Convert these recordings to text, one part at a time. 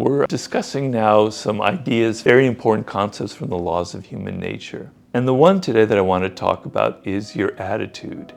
We're discussing now some ideas, very important concepts from the laws of human nature. And the one today that I want to talk about is your attitude.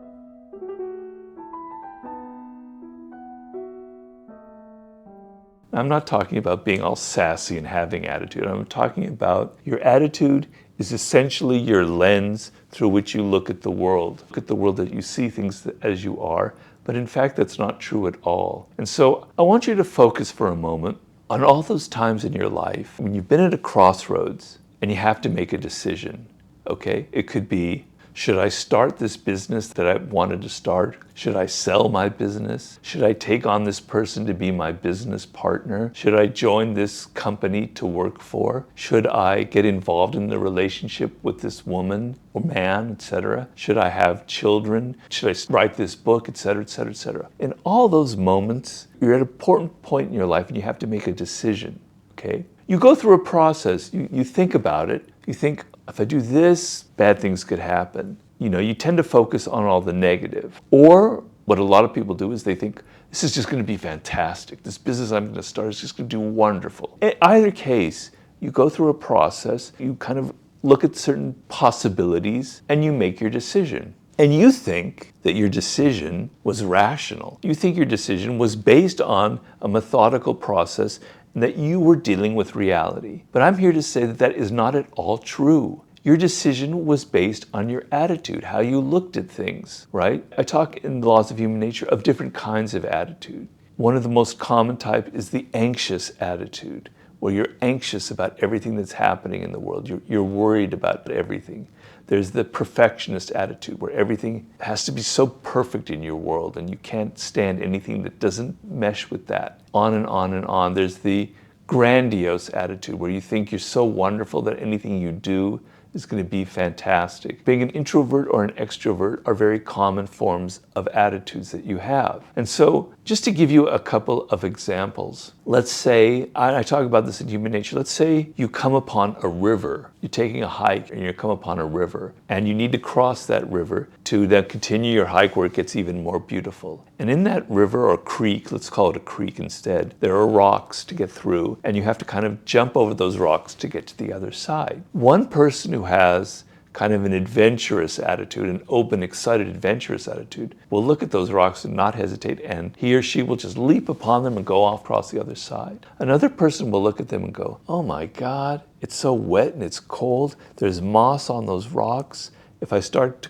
I'm not talking about being all sassy and having attitude. I'm talking about your attitude is essentially your lens through which you look at the world. Look at the world, that you see things as you are, but in fact that's not true at all. And so I want you to focus for a moment on all those times in your life when you've been at a crossroads and you have to make a decision, okay? It could be, should I start this business that I wanted to start? Should I sell my business? Should I take on this person to be my business partner? Should I join this company to work for? Should I get involved in the relationship with this woman or man, etc.? Should I have children? Should I write this book, etc., etc., etc.? In all those moments, you're at an important point in your life and you have to make a decision, okay? You go through a process, you think about it, you think, if I do this, bad things could happen. You tend to focus on all the negative. Or what a lot of people do is they think, this is just going to be fantastic. This business I'm going to start is just going to do wonderful. In either case, you go through a process, you kind of look at certain possibilities, and you make your decision. And you think that your decision was rational. You think your decision was based on a methodical process and that you were dealing with reality. But I'm here to say that that is not at all true. Your decision was based on your attitude, how you looked at things, right? I talk in the laws of human nature of different kinds of attitude. One of the most common type is the anxious attitude, where you're anxious about everything that's happening in the world. You're worried about everything. There's the perfectionist attitude, where everything has to be so perfect in your world and you can't stand anything that doesn't mesh with that. On and on and on. There's the grandiose attitude, where you think you're so wonderful that anything you do is going to be fantastic. Being an introvert or an extrovert are very common forms of attitudes that you have. And so, just to give you a couple of examples, let's say, I talk about this in human nature, let's say you come upon a river. You're taking a hike and you come upon a river, and you need to cross that river to then continue your hike where it gets even more beautiful. And in that river or creek, let's call it a creek instead, there are rocks to get through, and you have to kind of jump over those rocks to get to the other side. One person who has kind of an adventurous attitude, an open, excited, adventurous attitude, will look at those rocks and not hesitate, and he or she will just leap upon them and go off across the other side. Another person will look at them and go, oh my God, it's so wet and it's cold. There's moss on those rocks. If I try to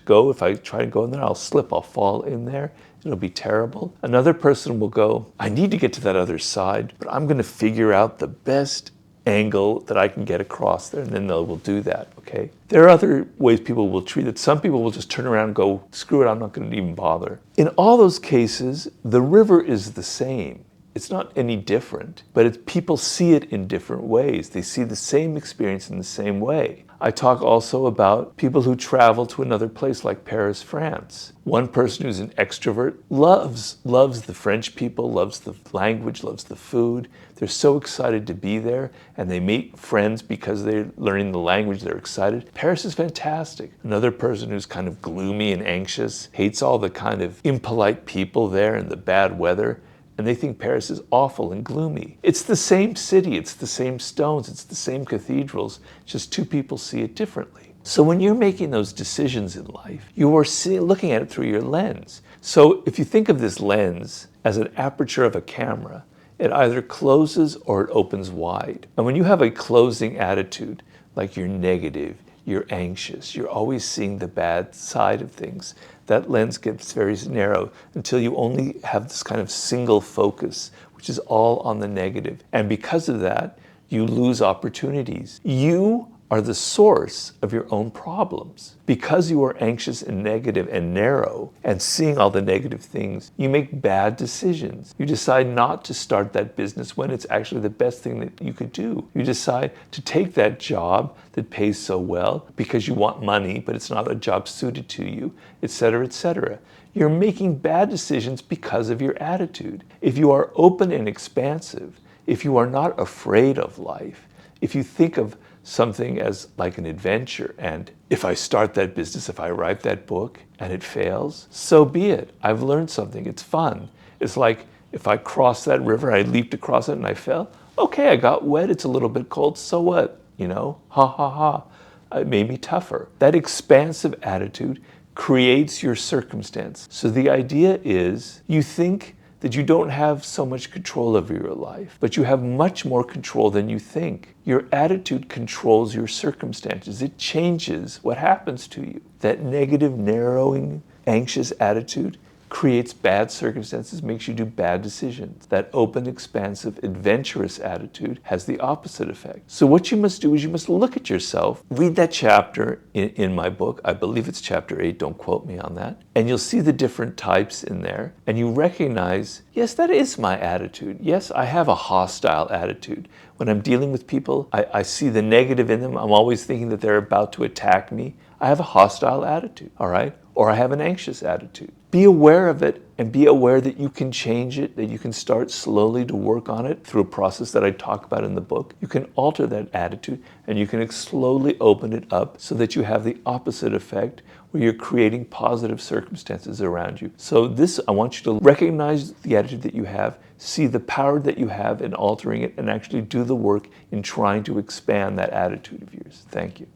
go in there, I'll slip, I'll fall in there. It'll be terrible. Another person will go, I need to get to that other side, but I'm going to figure out the best angle that I can get across there, and then they will do that, okay? There are other ways people will treat it. Some people will just turn around and go, screw it, I'm not going to even bother. In all those cases, the river is the same. It's not any different, but people see it in different ways. They see the same experience in the same way. I talk also about people who travel to another place like Paris, France. One person who's an extrovert loves the French people, loves the language, loves the food. They're so excited to be there, and they meet friends because they're learning the language, they're excited. Paris is fantastic. Another person who's kind of gloomy and anxious, hates all the kind of impolite people there and the bad weather, and they think Paris is awful and gloomy. It's the same city, it's the same stones, it's the same cathedrals, just two people see it differently. So when you're making those decisions in life, you are looking at it through your lens. So if you think of this lens as an aperture of a camera, it either closes or it opens wide. And when you have a closing attitude, like you're negative, you're anxious, you're always seeing the bad side of things, that lens gets very narrow until you only have this kind of single focus, which is all on the negative. And because of that, you lose opportunities. You are the source of your own problems. Because you are anxious and negative and narrow and seeing all the negative things, you make bad decisions. You decide not to start that business when it's actually the best thing that you could do. You decide to take that job that pays so well because you want money, but it's not a job suited to you, etc., etc. You're making bad decisions because of your attitude. If you are open and expansive, if you are not afraid of life, if you think of something as like an adventure, and if I start that business, if I write that book and it fails, so be it. I've learned something. It's fun. It's like if I cross that river, I leaped across it and I fell, Okay, I got wet, it's a little bit cold, so what? Ha ha ha. It made me tougher. That expansive attitude creates your circumstance. So the idea is you think that you don't have so much control over your life, but you have much more control than you think. Your attitude controls your circumstances. It changes what happens to you. That negative, narrowing, anxious attitude creates bad circumstances, makes you do bad decisions. That open, expansive, adventurous attitude has the opposite effect. So what you must do is you must look at yourself, read that chapter in my book. I believe it's chapter 8, don't quote me on that. And you'll see the different types in there. And you recognize, yes, that is my attitude. Yes, I have a hostile attitude. When I'm dealing with people, I see the negative in them. I'm always thinking that they're about to attack me. I have a hostile attitude, all right? Or I have an anxious attitude. Be aware of it and be aware that you can change it, that you can start slowly to work on it through a process that I talk about in the book. You can alter that attitude and you can slowly open it up so that you have the opposite effect where you're creating positive circumstances around you. So this, I want you to recognize the attitude that you have, see the power that you have in altering it, and actually do the work in trying to expand that attitude of yours. Thank you.